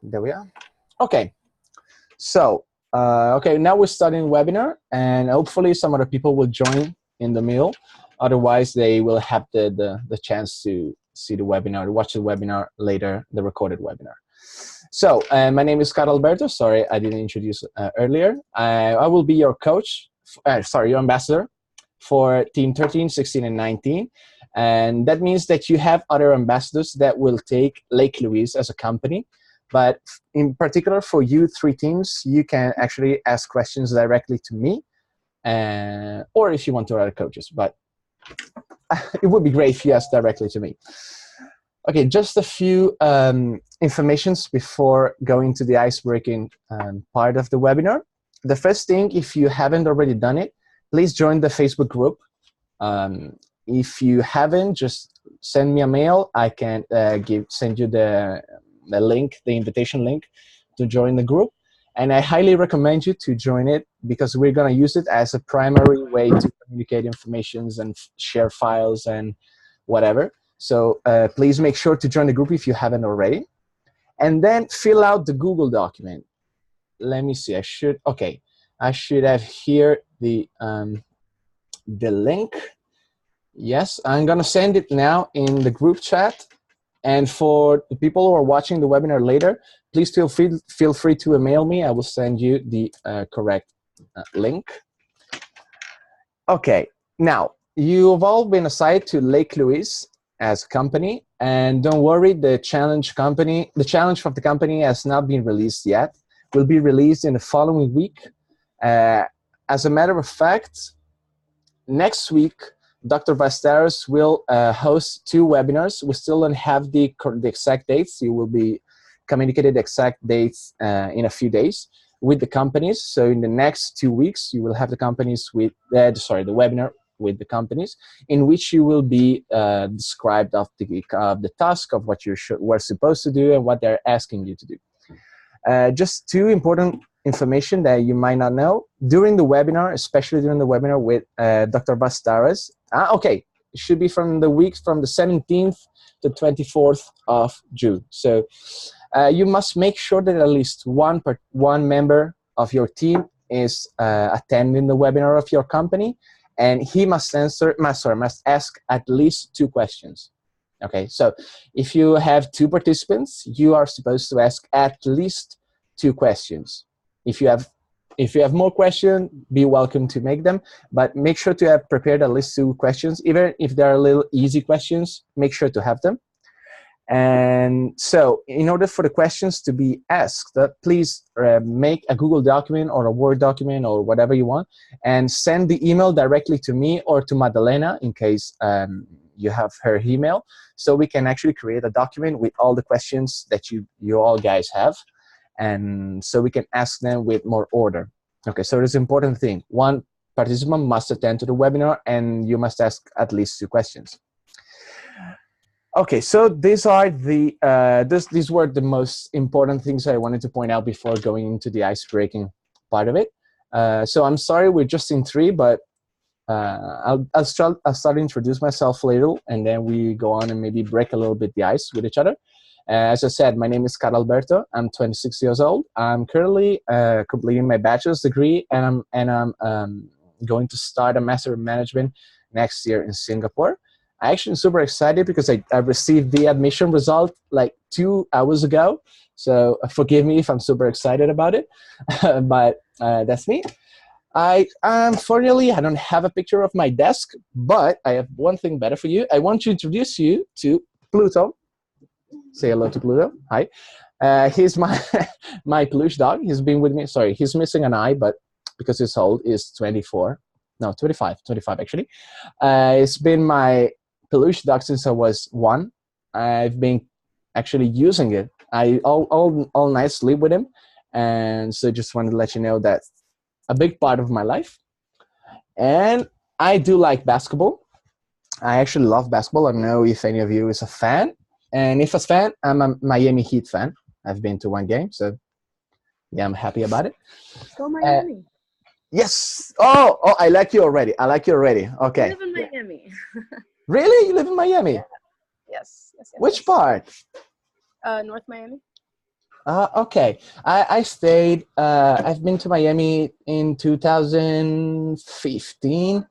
There we are. Okay. So, okay, now we're starting webinar, and hopefully some other people will join in the middle. Otherwise, they will have the chance to see the webinar, to watch the webinar later, the recorded webinar. So, my name is Carl Alberto. Sorry, I didn't introduce earlier. I will be your coach, your ambassador for Team 13, 16, and 19. And that means that you have other ambassadors that will take Lake Louise as a company. But in particular, for you three teams, you can actually ask questions directly to me, or if you want to other coaches. But it would be great if you ask directly to me. Okay, just a few informations before going to the ice-breaking part of the webinar. The first thing, if you haven't already done it, please join the Facebook group. If you haven't, just send me a mail. I can send you the link, the invitation link to join the group. And I highly recommend you to join it because we're going to use it as a primary way to communicate informations and share files and whatever. So please make sure to join the group if you haven't already. And then fill out the Google document. Let me see. I should have here the link. Yes, I'm going to send it now in the group chat. And for the people who are watching the webinar later, please feel free to email me. I will send you the correct link. Okay, now you've all been assigned to Lake Louise as a company, and don't worry, the challenge of the company has not been released yet. Will be released in the following week. As a matter of fact, next week, Dr. Bastaros will host 2 webinars. We still don't have the exact dates. You will be communicated exact dates in a few days with the companies. So in the next 2 weeks, you will have the companies with the webinar with the companies, in which you will be described of the task of what you were supposed to do and what they're asking you to do. Just 2 important information that you might not know. During the webinar, especially during the webinar with Dr. Bastaras, okay, it should be from the week from the 17th to 24th of June. So you must make sure that at least one member of your team is attending the webinar of your company, and he must ask at least 2 questions. Okay, so if you have 2 participants, you are supposed to ask at least 2 questions. If you have more questions, be welcome to make them, but make sure to have prepared at least 2 questions. Even if they're a little easy questions, make sure to have them. And so in order for the questions to be asked, please make a Google document or a Word document or whatever you want, and send the email directly to me or to Madalena in case you have her email, so we can actually create a document with all the questions that you all guys have, and so we can ask them with more order. Okay, so it's an important thing. 1 participant must attend to the webinar, and you must ask at least 2 questions. Okay, so these are these were the most important things I wanted to point out before going into the ice-breaking part of it. So I'm sorry we're just in 3, but I'll start to introduce myself a little, and then we go on and maybe break a little bit the ice with each other. As I said, my name is Carl Alberto. I'm 26 years old. I'm currently completing my bachelor's degree, and I'm going to start a master in management next year in Singapore. I'm actually super excited because I received the admission result like 2 hours ago. So forgive me if I'm super excited about it, but that's me. Unfortunately, I don't have a picture of my desk, but I have one thing better for you. I want to introduce you to Pluto. Say hello to Pluto. Hi. He's my my peluche dog. He's been with me. Sorry, he's missing an eye, but because his old is 25 actually. It's been my peluche dog since I was 1. I've been actually using it. I all night sleep with him, and so just wanted to let you know that's a big part of my life. And I do like basketball. I actually love basketball. I don't know if any of you is a fan. And if a fan, I'm a Miami Heat fan. I've been to 1 game, so yeah, I'm happy about it. Go Miami. Yes. Oh, I like you already. Okay. I live in Miami. Really? You live in Miami? Yeah. Yes. Which part? North Miami. Okay. I stayed, I've been to Miami in 2015,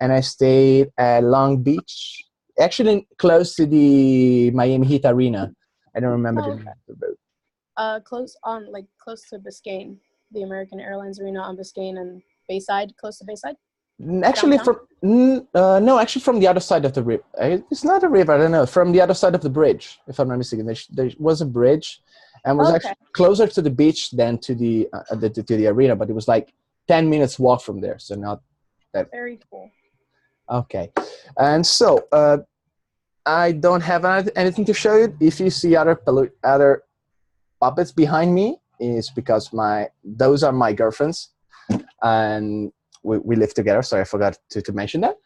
and I stayed at Long Beach, actually close to the Miami Heat Arena. I don't remember the Oh, name of the road. close to Biscayne, the American Airlines Arena on Biscayne and Bayside, close to Bayside, Actually, downtown. no, actually from the other side of the river. It's not a river, I don't know. From the other side of the bridge, if I'm not mistaken. There was a bridge, and was Okay, actually closer to the beach than to the arena, but it was like 10 minutes walk from there, so not that. very cool. Okay. And so I don't have anything to show you. If you see other puppets behind me, is because those are my girlfriends, and we live together. So I forgot to mention that.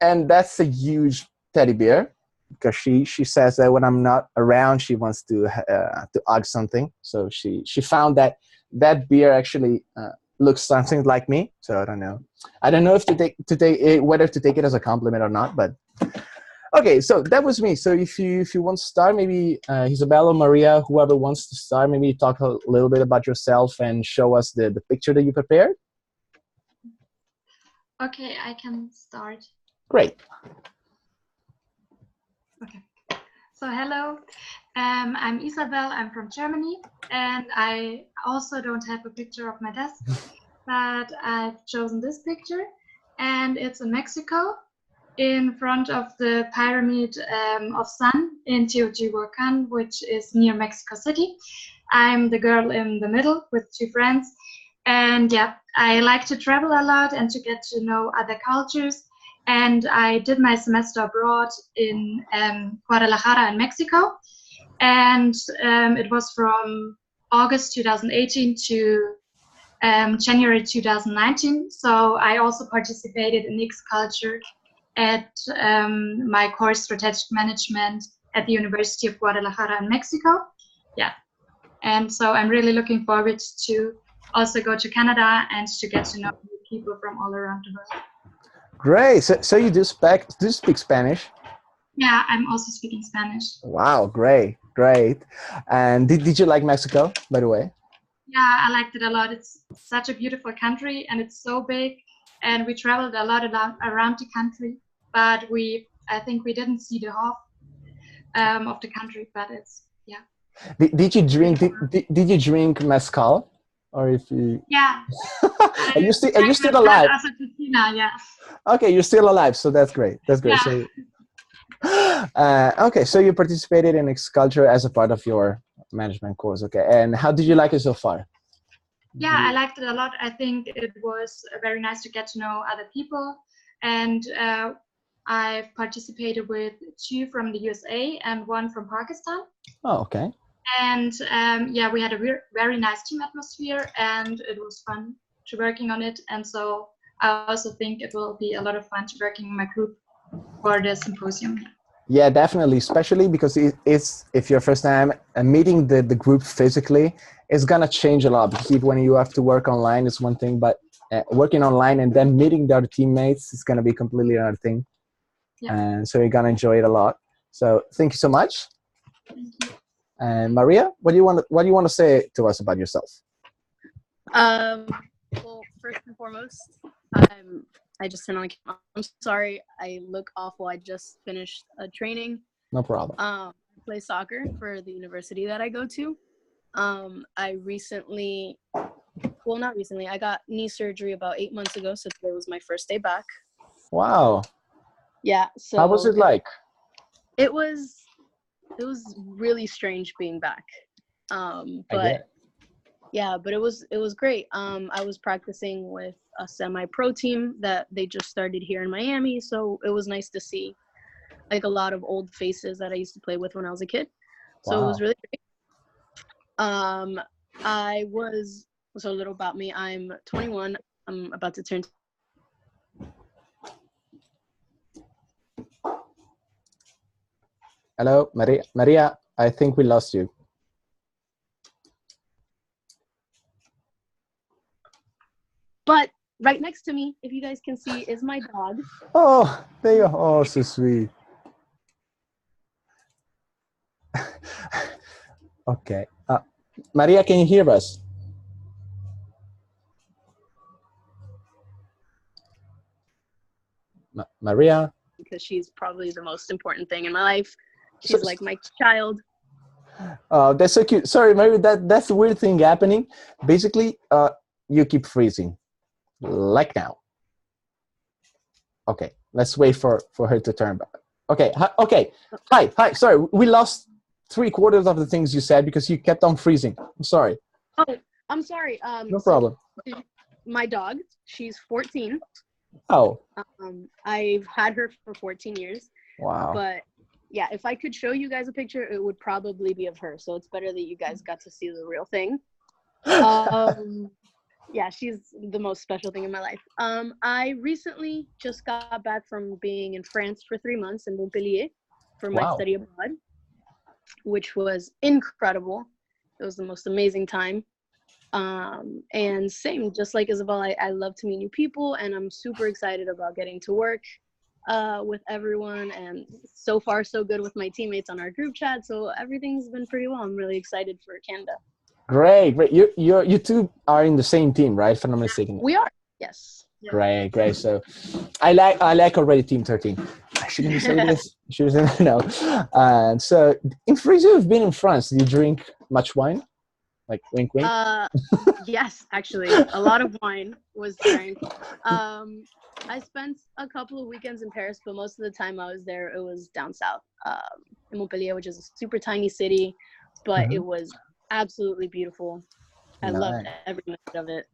And that's a huge teddy bear, because she says that when I'm not around, she wants to hug something. So she found that bear actually looks something like me. So I don't know. I don't know if to take it, whether to take it as a compliment or not. But okay, so that was me. So if you want to start, maybe Isabella, Maria, whoever wants to start, maybe talk a little bit about yourself and show us the picture that you prepared. Okay, I can start. Great. Okay. So hello, I'm Isabel. I'm from Germany, and I also don't have a picture of my desk, but I've chosen this picture, and it's in Mexico, in front of the pyramid of Sun in Teotihuacan, which is near Mexico City. I'm the girl in the middle with two friends, and yeah, I like to travel a lot and to get to know other cultures. And I did my semester abroad in Guadalajara in Mexico, and it was from August 2018 to January 2019. So I also participated in mixed culture at my course Strategic Management at the University of Guadalajara in Mexico. Yeah, and so I'm really looking forward to also go to Canada and to get to know people from all around the world. Great. So you do speak Spanish? Yeah, I'm also speaking Spanish. Wow, great. And did you like Mexico, by the way? Yeah, I liked it a lot. It's such a beautiful country, and it's so big. And we traveled a lot around the country, but I think we didn't see the half of the country. But it's yeah. Did you drink? Did you drink mezcal, or if you? Yeah. Are you still alive? Argentina, yeah. Okay, you're still alive, so that's great. That's great. Yeah. So, okay, so you participated in X Culture as a part of your management course. Okay, and how did you like it so far? Yeah, I liked it a lot. I think it was very nice to get to know other people, and I've participated with 2 from the USA and 1 from Pakistan. Oh, okay. And yeah, we had a very nice team atmosphere, and it was fun to working on it. And so I also think it will be a lot of fun to working in my group for the symposium. Yeah, definitely, especially because it's if your first time meeting the group physically, it's gonna change a lot. Because when you have to work online, it's one thing, but working online and then meeting the other teammates is gonna be completely another thing. Yeah. And so you're gonna enjoy it a lot. So thank you so much. Thank you. And Maria, what do you want to say to us about yourself? Well, first and foremost, I just turned on the camera. I'm sorry, I look awful. I just finished a training. No problem. I play soccer for the university that I go to. I recently, well, not recently. I got knee surgery about 8 months ago, so today was my first day back. Wow. Yeah. So how was it like? It was really strange being back. But yeah, but it was great. I was practicing with a semi-pro team that they just started here in Miami, so it was nice to see like a lot of old faces that I used to play with when I was a kid. So Wow. It was really great. So a little about me. I'm 21. I'm about to turn. Hello, Maria, I think we lost you. But right next to me, if you guys can see, is my dog. Oh, there you are. Oh, so sweet. Okay. Maria, can you hear us? Maria? Because she's probably the most important thing in my life. She's like my child. Oh, that's so cute. Sorry, Maria, that's a weird thing happening. Basically, you keep freezing, like now. Okay, let's wait for her to turn back. Okay, okay. Hi. Sorry, we lost 3/4 of the things you said because you kept on freezing. I'm sorry. Oh, I'm sorry. No problem. My dog, she's 14. Oh. I've had her for 14 years. Wow. But yeah, if I could show you guys a picture, it would probably be of her. So it's better that you guys got to see the real thing. Yeah, she's the most special thing in my life. I recently just got back from being in France for 3 months in Montpellier for my study abroad, which was incredible. It was the most amazing time. And same, just like Isabel, I love to meet new people, and I'm super excited about getting to work with everyone. And so far, so good with my teammates on our group chat. So everything's been pretty well. I'm really excited for Canada. Great. You two are in the same team, right? If I'm not mistaken. We are. Yes. Great. So I like already Team 13. I shouldn't say this. No. And so in France, you've been in France. Do you drink much wine? Like wink, wink. Yes, actually, a lot of wine was drank. I spent a couple of weekends in Paris, but most of the time I was there, it was down south, in Montpellier, which is a super tiny city, but it was absolutely beautiful. I loved every minute of it.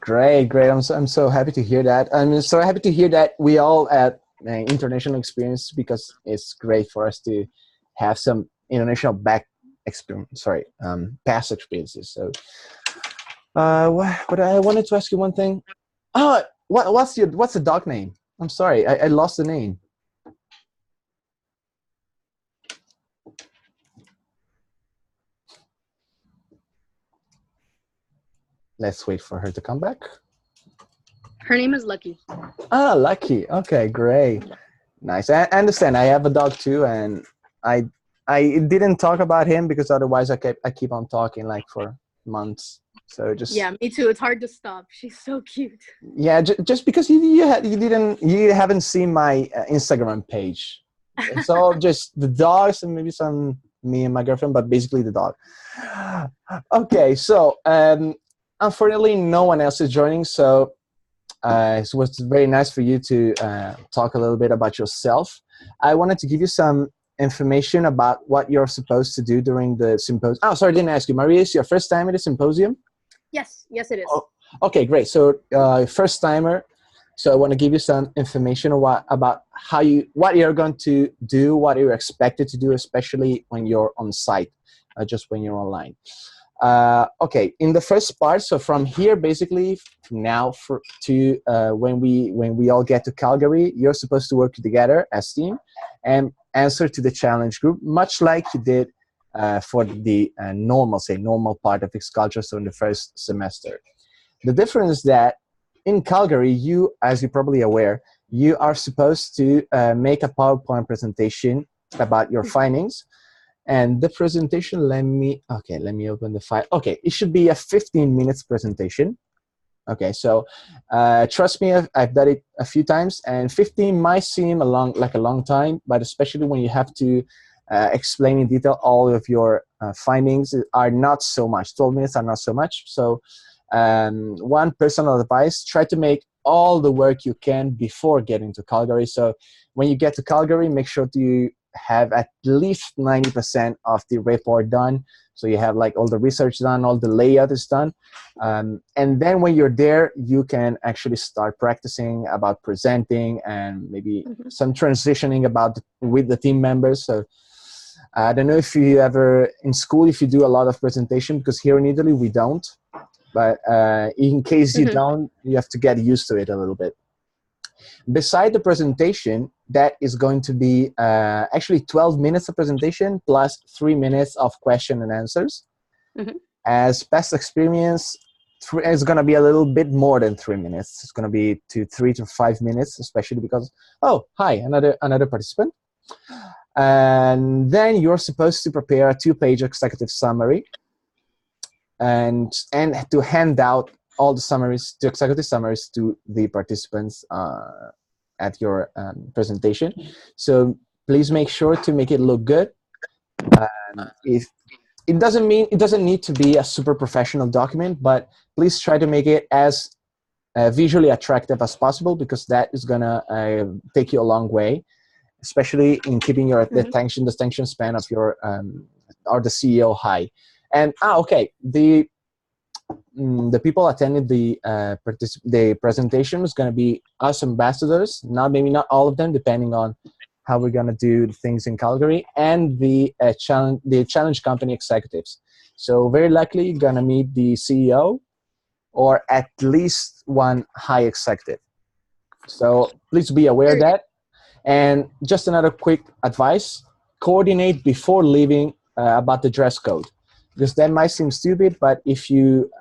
Great. I'm so happy to hear that. I'm so happy to hear that we all had an international experience, because it's great for us to have some international past experiences. So, what I wanted to ask you one thing. Oh, what's the dog name? I'm sorry, I lost the name. Let's wait for her to come back. Her name is Lucky. Ah, Lucky. Okay, great. Nice. I understand. I have a dog too, and I didn't talk about him because otherwise I keep on talking like for months. So just yeah, me too. It's hard to stop. She's so cute. Yeah, just because you haven't seen my Instagram page. It's all just the dogs and maybe some me and my girlfriend, but basically the dog. Okay, so unfortunately no one else is joining, so it was very nice for you to talk a little bit about yourself. I wanted to give you some information about what you're supposed to do during the symposium. Oh, sorry, I didn't ask you. Maria, is your first time at a symposium? Yes, it is. Oh, okay, great. So first timer. So I want to give you some information about what you're going to do, what you're expected to do, especially when you're on site, just when you're online. Okay, in the first part, so from here, basically, from now to when we all get to Calgary, you're supposed to work together as team and answer to the challenge group, much like you did for the normal part of X culture, so in the first semester. The difference is that in Calgary, you, as you're probably aware, you are supposed to make a PowerPoint presentation about your findings. And the presentation, let me open the file. Okay, it should be a 15 minutes presentation. Okay, so trust me, I've done it a few times, and 15 might seem like a long time, but especially when you have to explain in detail all of your findings are not so much. 12 minutes are not so much. So one personal advice, try to make all the work you can before getting to Calgary. So when you get to Calgary, make sure to have at least 90% of the report done. So you have like all the research done, all the layout is done. And then when you're there, you can actually start practicing about presenting and maybe some transitioning with the team members. So I don't know if you ever, in school, if you do a lot of presentation, because here in Italy, we don't. But in case you don't, you have to get used to it a little bit. Beside the presentation, that is going to be actually 12 minutes of presentation plus 3 minutes of question and answers. As past experience, it's going to be a little bit more than 3 minutes. It's going to be 3 to 5 minutes, especially because, oh, hi, another participant. And then you're supposed to prepare a 2-page executive summary. and to hand out all the summaries, the executive summaries, to the participants at your presentation. So please make sure to make it look good. If it doesn't need to be a super professional document, but please try to make it as visually attractive as possible, because that is gonna take you a long way, especially in keeping your the attention span of your or the CEO high. And okay, the people attending the presentation is going to be us ambassadors, maybe not all of them, depending on how we're going to do things in Calgary, and the challenge company executives. So very likely you're going to meet the CEO or at least one high executive. So please be aware of that. And just another quick advice: coordinate before leaving about the dress code, because that might seem stupid, but if you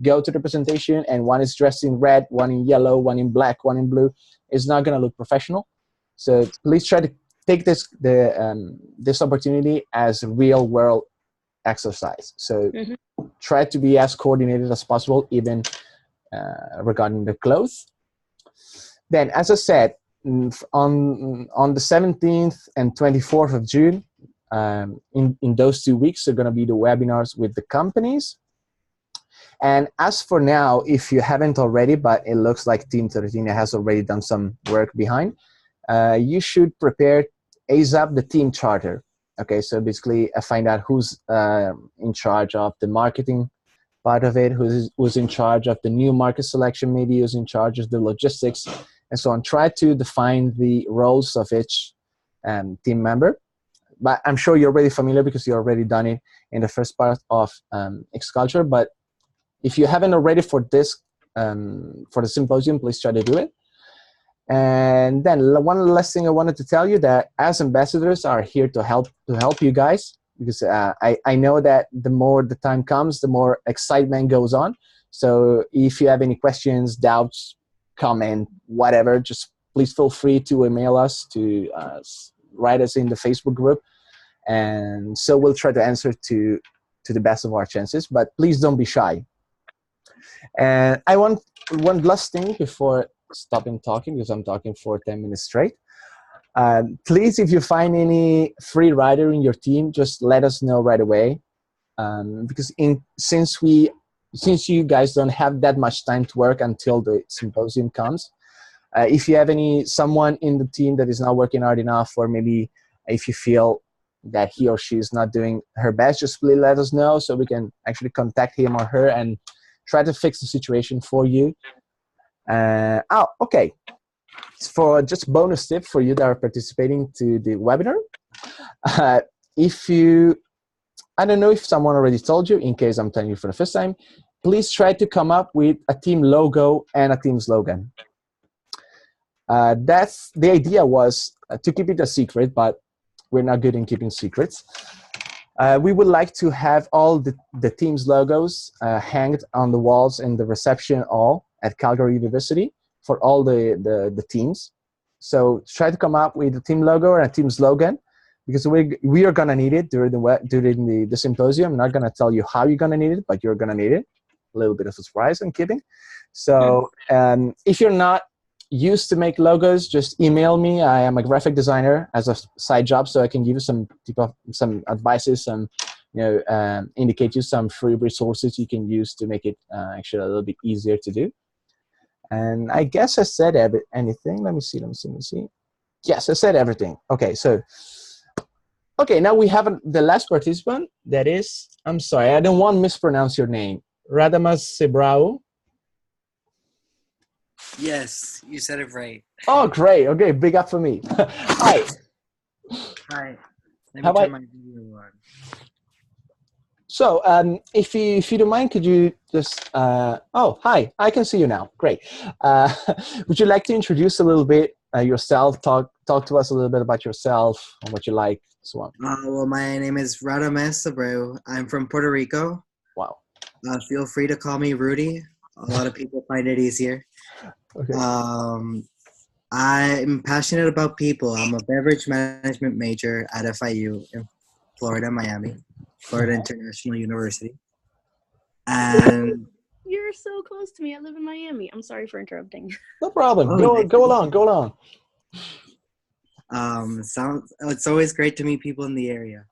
go to the presentation and one is dressed in red, one in yellow, one in black, one in blue, it's not going to look professional. So please try to take this opportunity as a real world exercise. So try to be as coordinated as possible, even regarding the clothes. Then, as I said, on the 17th and 24th of June, in those 2 weeks are going to be the webinars with the companies. And as for now, if you haven't already, but it looks like Team 13 has already done some work behind, you should prepare ASAP the team charter. Okay, so basically find out who's in charge of the marketing part of it, who's in charge of the new market selection, maybe who's in charge of the logistics, and so on. Try to define the roles of each team member. But I'm sure you're already familiar because you already done it in the first part of X-Culture. But if you haven't already for this, for the symposium, please try to do it. And then one last thing I wanted to tell you, that as ambassadors are here to help you guys, because I know that the more the time comes, the more excitement goes on. So if you have any questions, doubts, comment, whatever, just please feel free to email us, to write us in the Facebook group, and so we'll try to answer to the best of our chances. But please don't be shy. And I want one last thing before stopping talking, because I'm talking for 10 minutes straight. Please, if you find any free rider in your team, just let us know right away. Because since you guys don't have that much time to work until the symposium comes, if you have someone in the team that is not working hard enough, or maybe if you feel that he or she is not doing her best, just please let us know so we can actually contact him or her and try to fix the situation for you. Okay. For just bonus tip for you that are participating to the webinar, I don't know if someone already told you, in case I'm telling you for the first time, please try to come up with a team logo and a team slogan. That's the idea, was to keep it a secret, but we're not good in keeping secrets. We would like to have all the team's logos hanged on the walls in the reception hall at Calgary University for all the teams. So try to come up with a team logo and a team slogan, because we are going to need it during the symposium. I'm not going to tell you how you're going to need it, but you're going to need it. A little bit of a surprise, I'm kidding. So if you're not used to make logos, just email me. I am a graphic designer as a side job, so I can give you some advices, indicate you some free resources you can use to make it actually a little bit easier to do. And I guess I said anything. Let me see. Yes, I said everything. Okay, so now we have the last participant. That is, I'm sorry, I don't want to mispronounce your name. Radamas Sebrao. Yes, you said it right. Oh, great. Okay, big up for me. Hi. Hi. Let me turn my video on. So, if you don't mind, could you just, oh, hi, I can see you now. Great. Would you like to introduce a little bit yourself, talk to us a little bit about yourself and what you like, so on? Well, my name is Radames Abreu. I'm from Puerto Rico. Wow. Feel free to call me Rudy. A lot of people find it easier. Okay. I'm passionate about people. I'm a beverage management major at FIU in Florida, Miami, Florida International University. And You're so close to me. I live in Miami. I'm sorry for interrupting. No problem. Oh, Go along. Go along. it's always great to meet people in the area.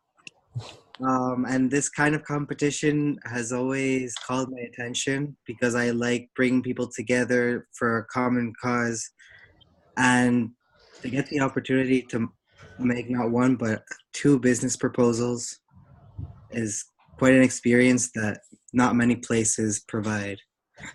And this kind of competition has always called my attention because I like bringing people together for a common cause, and to get the opportunity to make not one but two business proposals is quite an experience that not many places provide.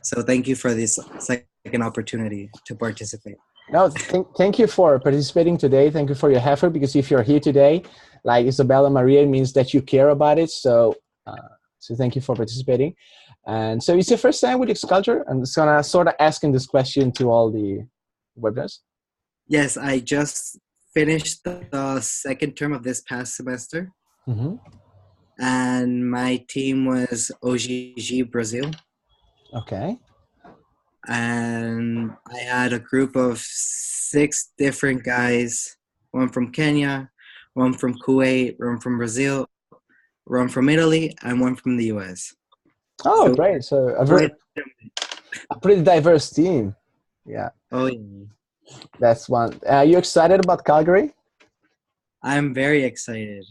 So thank you for this second opportunity to participate. No, thank you for participating today. Thank you for your effort, because if you're here today, like Isabella Maria, it means that you care about it. So, so thank you for participating. And so it's your first time with X-Culture. I'm just gonna sort of asking this question to all the webinars. Yes, I just finished the second term of this past semester. Mm-hmm. And my team was OGG Brazil. Okay. And I had a group of 6 different guys, one from Kenya, one from Kuwait, one from Brazil, one from Italy, and one from the US. Oh, So great. So a pretty diverse team. Yeah. Oh, yeah. That's one. Are you excited about Calgary? I'm very excited.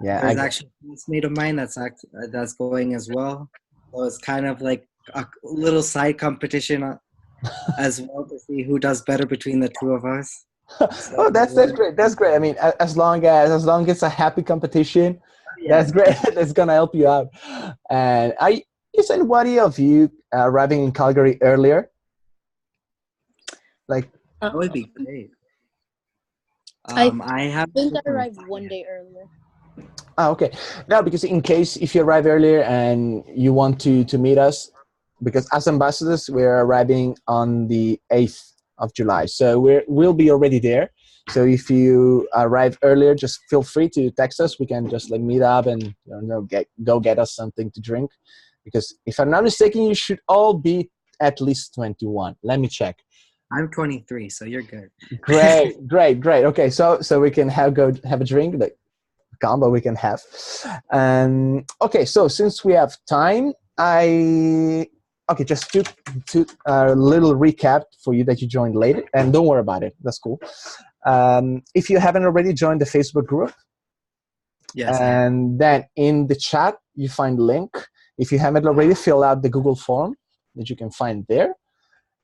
Yeah. There's actually a classmate of mine that's going as well. So it's kind of like a little side competition as well to see who does better between the two of us. So, oh, that's great. That's great. I mean, as long as it's a happy competition, yeah. that's great. That's gonna help you out. And is anybody of you arriving in Calgary earlier? Like That would be great. I I think I arrived one day earlier. Oh, okay. No, because in case if you arrive earlier and you want to meet us, because as ambassadors, we're arriving on the 8th of July. So we'll be already there. So if you arrive earlier, just feel free to text us. We can just like meet up and go get us something to drink. Because if I'm not mistaken, you should all be at least 21. Let me check. I'm 23, so you're good. Great. Okay, so we can have a drink, like combo we can have. Okay, so since we have time, just to little recap for you that you joined late, and don't worry about it. That's cool. If you haven't already joined the Facebook group, yes, and then in the chat you find the link. If you haven't already, fill out the Google form that you can find there.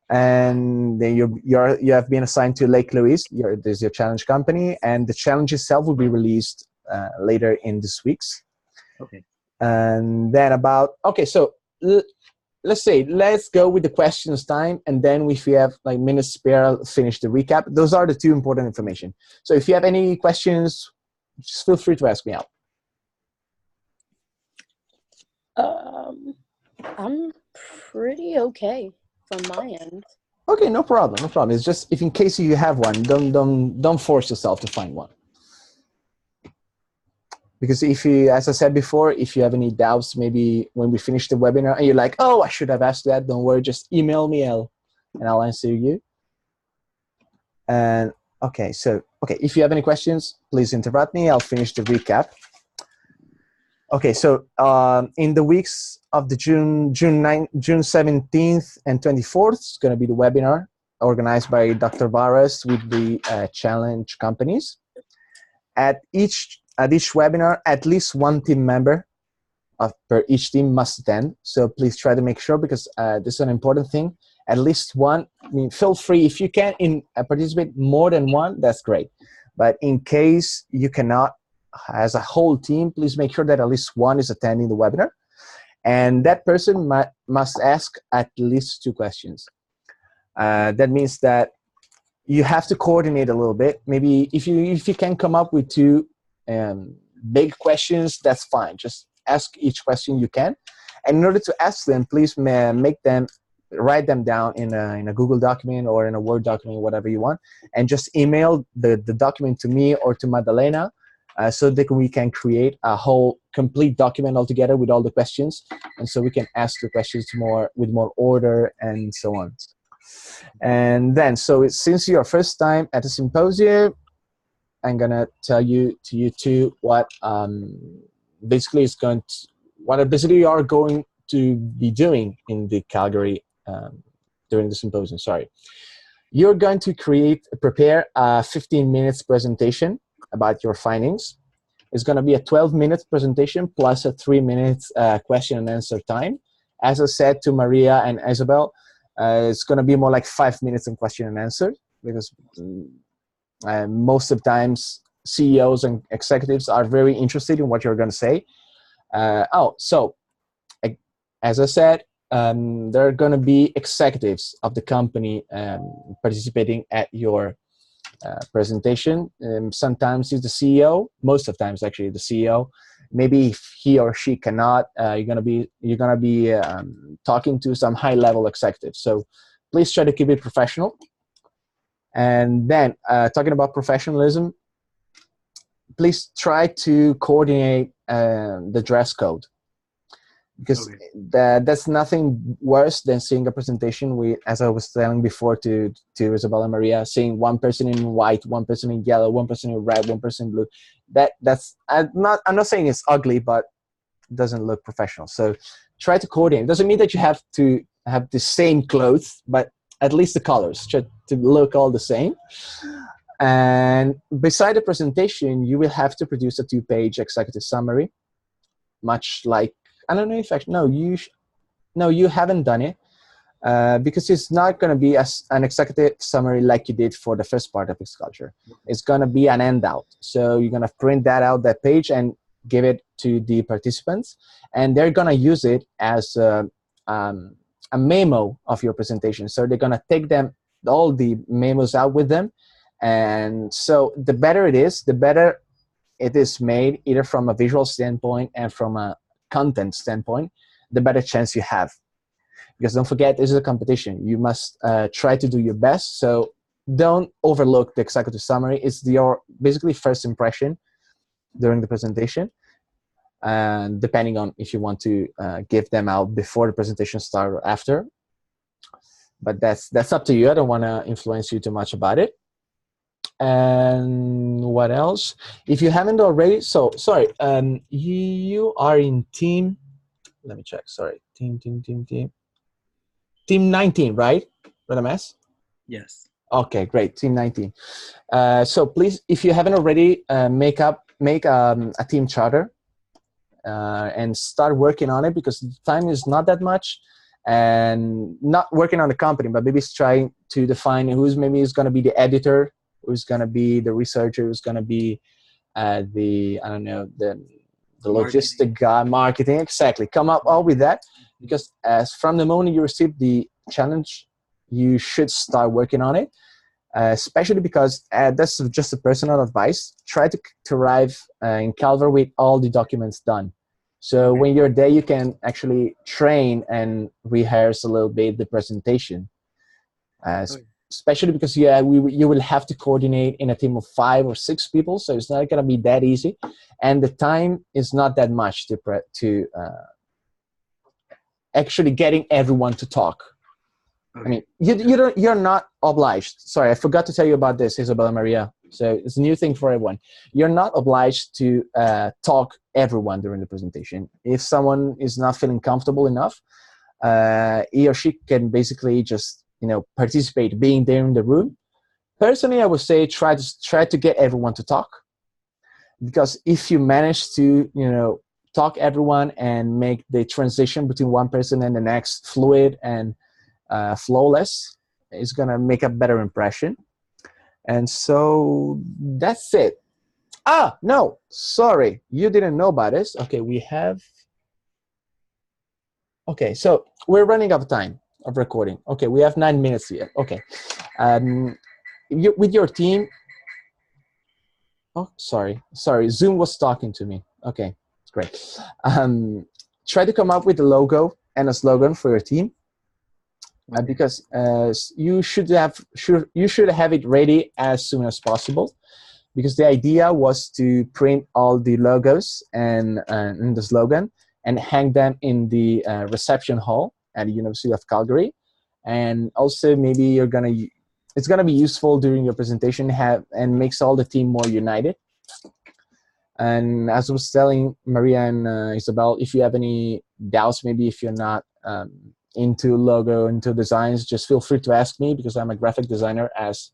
And then you have been assigned to Lake Louise. There's your challenge company, and the challenge itself will be released later in this week's. Okay. And then so let's go with the questions time, and then if we have like minutes spare, I'll finish the recap. Those are the two important information. So if you have any questions, just feel free to ask me out. I'm pretty okay from my end. Okay, no problem. It's just if in case you have one, don't force yourself to find one. Because if you, as I said before, if you have any doubts, maybe when we finish the webinar and you're like, oh, I should have asked that, don't worry, just email me and I'll answer you. And okay, if you have any questions, please interrupt me. I'll finish the recap. Okay, so in the weeks of the June 17th and 24th, it's going to be the webinar organized by Dr. Varas with the challenge companies. At each webinar, at least one team member per each team must attend. So please try to make sure, because this is an important thing. At least one. I mean, feel free if you can participate more than one. That's great. But in case you cannot, as a whole team, please make sure that at least one is attending the webinar, and that person must ask at least 2 questions. That means that you have to coordinate a little bit. Maybe if you can come up with 2 big questions, that's fine. Just ask each question you can, and in order to ask them, please write them down in a Google document or in a Word document, whatever you want, and just email the document to me or to Madalena, so that we can create a whole complete document altogether with all the questions, and so we can ask the questions with more order and so on. And then, so since your first time at the symposium, I'm gonna tell you two what basically you are going to be doing in the Calgary during the symposium. Sorry, you're going to prepare a 15 minutes presentation about your findings. It's going to be a 12-minute presentation plus a 3 minutes question and answer time. As I said to Maria and Isabel, it's going to be more like 5 minutes in question and answer, because most of the times CEOs and executives are very interested in what you're going to say. So as I said, there are going to be executives of the company participating at your presentation. Sometimes it's the CEO. Most of the times, actually, the CEO. Maybe if he or she cannot, you're gonna be talking to some high-level executives. So please try to keep it professional. And then talking about professionalism, please try to coordinate the dress code, because that's nothing worse than seeing a presentation with, as I was telling before to Isabella and Maria, seeing one person in white, one person in yellow, one person in red, one person in blue. That's I'm not saying it's ugly, but it doesn't look professional. So try to coordinate. It doesn't mean that you have to have the same clothes, but at least the colors try to look all the same. And beside the presentation, you will have to produce a 2-page executive summary, much like, I don't know if actually, no, you haven't done it, because it's not going to be an executive summary like you did for the first part of X-Culture. It's going to be an handout. So you're going to print that page and give it to the participants, and they're going to use it as a memo of your presentation. So they're going to take all the memos out with them. And so the better it is, the better it is made, either from a visual standpoint and from a content standpoint, the better chance you have. Because don't forget, this is a competition. You must try to do your best. So don't overlook the executive summary. It's your basically first impression during the presentation, and depending on if you want to give them out before the presentation starts or after. But that's up to you. I don't want to influence you too much about it. And what else? If you haven't already, sorry, you are in team, let me check, sorry, team 19, right? With a mess? Yes. Okay, great, team 19. So please, if you haven't already, make a team charter and start working on it, because the time is not that much. And not working on the company, but maybe trying to define who's maybe is going to be the editor, who's going to be the researcher, who's going to be the logistic guy, marketing, exactly. Come up all with that, because as from the moment you receive the challenge, you should start working on it, especially because that's just a personal advice. Try to arrive in Calvary with all the documents done. So when you're there, you can actually train and rehearse a little bit the presentation. Especially because you will have to coordinate in a team of 5 or 6 people, so it's not going to be that easy, and the time is not that much to actually getting everyone to talk. I mean, you're not obliged. Sorry, I forgot to tell you about this, Isabella Maria. So it's a new thing for everyone. You're not obliged to talk everyone during the presentation. If someone is not feeling comfortable enough, he or she can basically just participate, being there in the room. Personally, I would say try to get everyone to talk, because if you manage to talk everyone and make the transition between one person and the next fluid and flawless, it's gonna make a better impression. And so that's it. No, sorry, you didn't know about this. Okay, so we're running out of time of recording. Okay, we have 9 minutes here. Okay, with your team. Oh, sorry, Zoom was talking to me. Okay, great. Try to come up with a logo and a slogan for your team, because you should have it ready as soon as possible, because the idea was to print all the logos and the slogan and hang them in the reception hall at the University of Calgary. And also maybe it's gonna be useful during your presentation and makes all the team more united. And as I was telling Maria and Isabel, if you have any doubts, maybe if you're not into logo, into designs, just feel free to ask me, because I'm a graphic designer as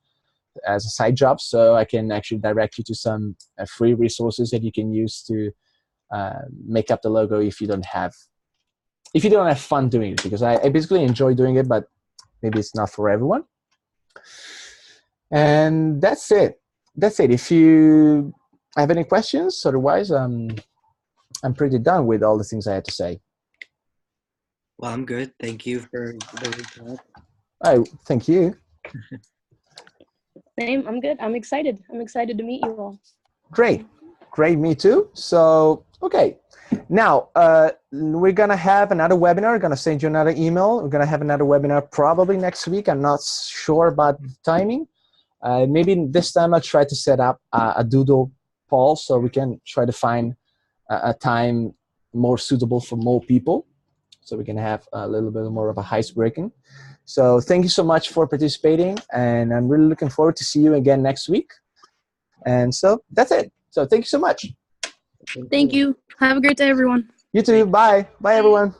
a side job, so I can actually direct you to some free resources that you can use to make up the logo if you don't have fun doing it, because I basically enjoy doing it, but maybe it's not for everyone. And that's it. If you have any questions, otherwise I'm pretty done with all the things I had to say. Well, I'm good. Thank you for the recap. Oh, thank you. Same. I'm good. I'm excited. I'm excited to meet you all. Great, me too. So, okay, now we're gonna have another webinar. I'm gonna send you another email. We're gonna have another webinar probably next week. I'm not sure about the timing. Maybe this time I'll try to set up a doodle poll so we can try to find a time more suitable for more people, so we can have a little bit more of a ice breaking. So thank you so much for participating, and I'm really looking forward to see you again next week. And so that's it. So thank you so much. Thank you. Have a great day, everyone. You too. Bye. Bye, everyone.